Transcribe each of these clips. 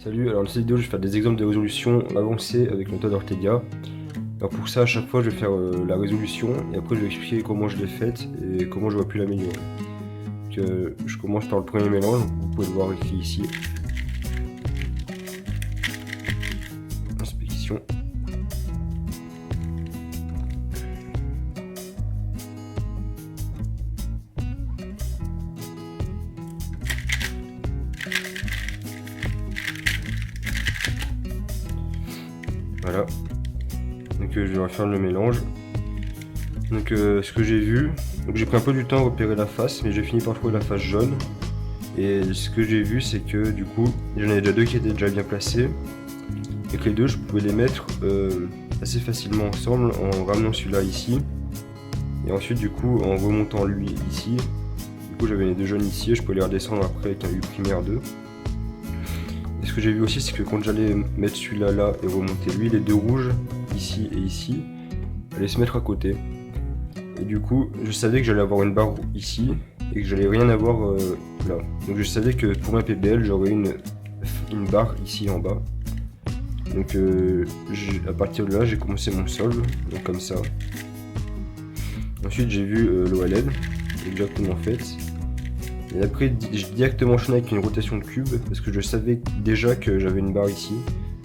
Salut, alors dans cette vidéo je vais faire des exemples de résolution avancées avec le méthode Ortega. Alors pour ça à chaque fois je vais faire la résolution et après je vais expliquer comment je l'ai faite et comment j'aurais pu l'améliorer. Je commence par le premier mélange, vous pouvez le voir écrit ici. Inspection. Voilà. Donc je vais refaire le mélange. Donc ce que j'ai vu, donc j'ai pris un peu du temps à repérer la face, mais j'ai fini par trouver la face jaune. Et ce que j'ai vu c'est que du coup, j'en avais déjà deux qui étaient déjà bien placés. Et que les deux je pouvais les mettre assez facilement ensemble en ramenant celui-là ici. Et ensuite du coup en remontant lui ici. Du coup j'avais les deux jaunes ici et je pouvais les redescendre après avec un U' R2. Et ce que j'ai vu aussi c'est que quand j'allais mettre celui-là là et remonter lui, les deux rouges ici et ici allaient se mettre à côté. Et du coup je savais que j'allais avoir une barre ici et que j'allais rien avoir là. Donc je savais que pour ma PBL j'aurais une barre ici en bas. Donc à partir de là j'ai commencé mon solve, donc comme ça. Ensuite j'ai vu l'OLED, exactement faite. Et après j'ai directement enchaîné avec une rotation de cube parce que je savais déjà que j'avais une barre ici,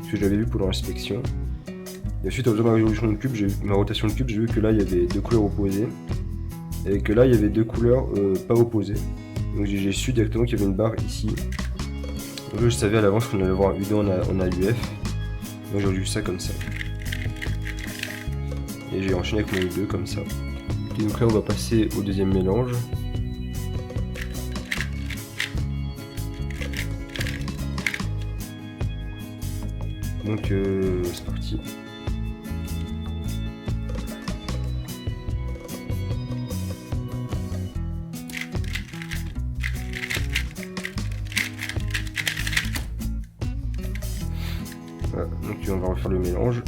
ce que j'avais vu pendant l'inspection. Et ensuite en faisant ma résolution de cube, ma rotation de cube, j'ai vu que là il y avait deux couleurs opposées et que là il y avait deux couleurs pas opposées. Donc j'ai su directement qu'il y avait une barre ici. Donc là, je savais à l'avance qu'on allait avoir un U2 en AUF. Donc j'ai vu ça comme ça. Et j'ai enchaîné avec mon U2 comme ça. Et donc là on va passer au deuxième mélange. Donc c'est parti. Voilà, donc on va refaire le mélange.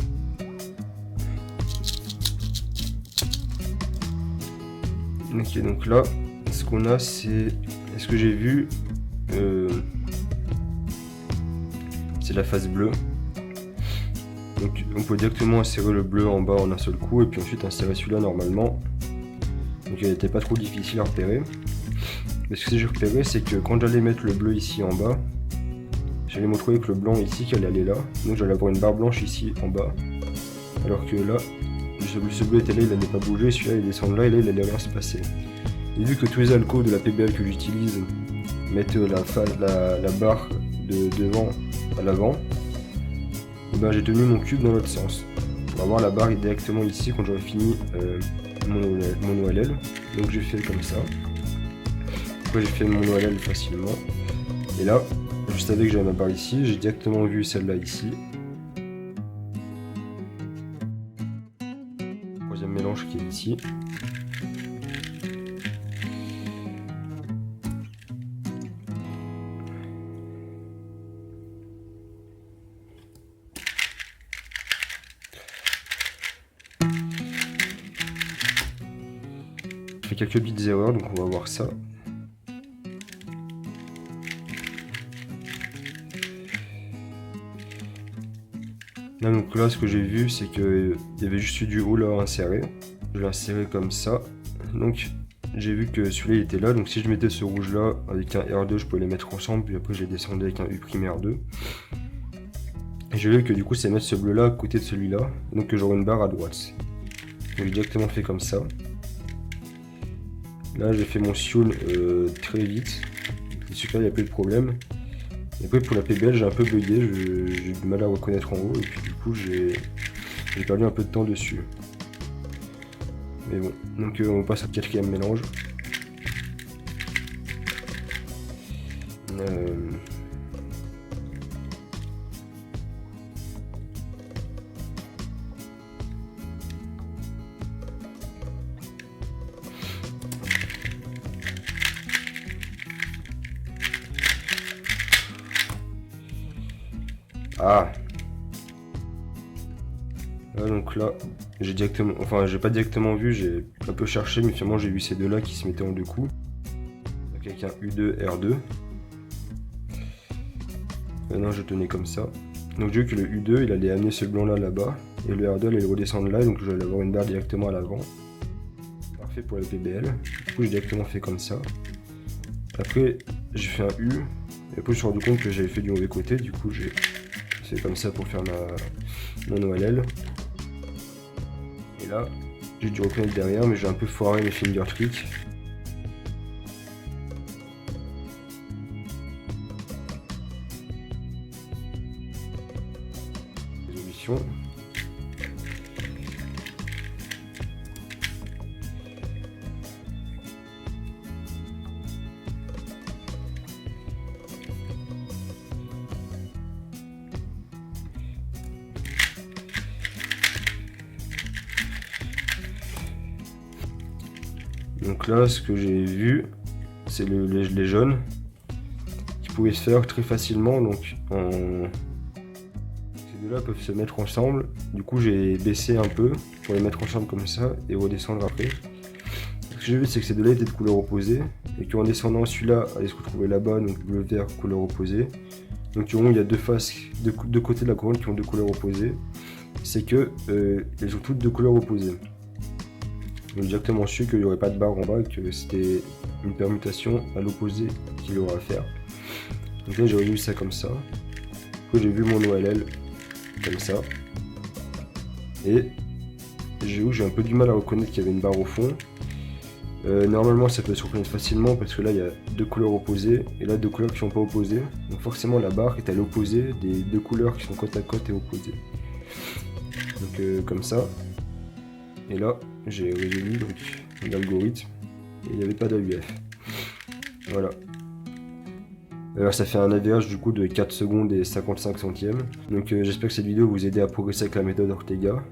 Ok, donc là, ce qu'on a, c'est ce que j'ai vu, c'est la face bleue. Donc on peut directement insérer le bleu en bas en un seul coup et puis ensuite insérer celui-là normalement. Donc il n'était pas trop difficile à repérer. Mais ce que j'ai repéré, c'est que quand j'allais mettre le bleu ici en bas, j'allais me retrouver avec le blanc ici qui allait aller là. Donc j'allais avoir une barre blanche ici en bas. Alors que là, ce bleu était là, il n'allait pas bouger, celui-là il descend là et là il allait rien se passer. Et vu que tous les alcos de la PBL que j'utilise mettent la barre de devant à l'avant, et ben j'ai tenu mon cube dans l'autre sens. Pour avoir la barre directement ici quand j'aurai fini mon OLL. Donc j'ai fait comme ça. Après j'ai fait mon OLL facilement. Et là, je savais que j'avais ma barre ici, j'ai directement vu celle-là ici. Troisième mélange qui est ici. Je fais quelques petites erreurs, donc on va voir ça. Là, donc là, ce que j'ai vu, c'est qu'il y avait juste eu du haut là à insérer. Je l'ai inséré comme ça. Donc j'ai vu que celui-là il était là. Donc si je mettais ce rouge là avec un R2, je pouvais les mettre ensemble. Puis après, je les descendais avec un U' R2. Et j'ai vu que du coup, c'est mettre ce bleu là à côté de celui-là. Donc j'aurai une barre à droite. Donc j'ai directement fait comme ça. Là, j'ai fait mon sioul très vite. Celui-là, il n'y a plus de problème. Et après, pour la PBL, j'ai un peu bugué. J'ai du mal à reconnaître en haut. Et puis, du coup, j'ai perdu un peu de temps dessus. Mais bon, donc on passe au quatrième mélange. Ah. Donc là, j'ai directement, enfin j'ai pas directement vu, j'ai un peu cherché, mais finalement j'ai vu ces deux là qui se mettaient en deux coups. Donc avec un U2 R2. Maintenant je tenais comme ça. Donc j'ai vu que le U2 il allait amener ce blanc là-bas, et le R2 allait redescendre là, donc je vais avoir une barre directement à l'avant. Parfait pour la PBL. Du coup j'ai directement fait comme ça. Après j'ai fait un U, et après je me suis rendu compte que j'avais fait du mauvais côté, du coup j'ai fait comme ça pour faire mon OLL. Et là j'ai dû reconnaître derrière, mais j'ai un peu foiré mes finger tricks. Résolution. Donc là, ce que j'ai vu, c'est les jaunes qui pouvaient se faire très facilement. Donc ces deux-là peuvent se mettre ensemble. Du coup, j'ai baissé un peu pour les mettre ensemble comme ça et redescendre après. Ce que j'ai vu, c'est que ces deux-là étaient de couleur opposée et qu'en descendant, celui-là allait se retrouver là-bas, donc bleu vert couleur opposée. Donc il y a deux faces, deux côtés de la couronne qui ont deux couleurs opposées. C'est que elles ont toutes deux couleurs opposées. J'ai directement su qu'il n'y aurait pas de barre en bas, que c'était une permutation à l'opposé qu'il aurait à faire. Donc là j'ai revu ça comme ça. Après j'ai vu mon OLL comme ça. Et j'ai un peu du mal à reconnaître qu'il y avait une barre au fond. Normalement ça peut se reconnaître facilement parce que là il y a deux couleurs opposées et là deux couleurs qui ne sont pas opposées. Donc forcément la barre est à l'opposé des deux couleurs qui sont côte à côte et opposées. Donc comme ça. Et là j'ai résolu l'algorithme et il n'y avait pas d'AUF. Voilà. Alors ça fait un average du coup de 4 secondes et 55 centièmes. Donc j'espère que cette vidéo vous aide à progresser avec la méthode Ortega.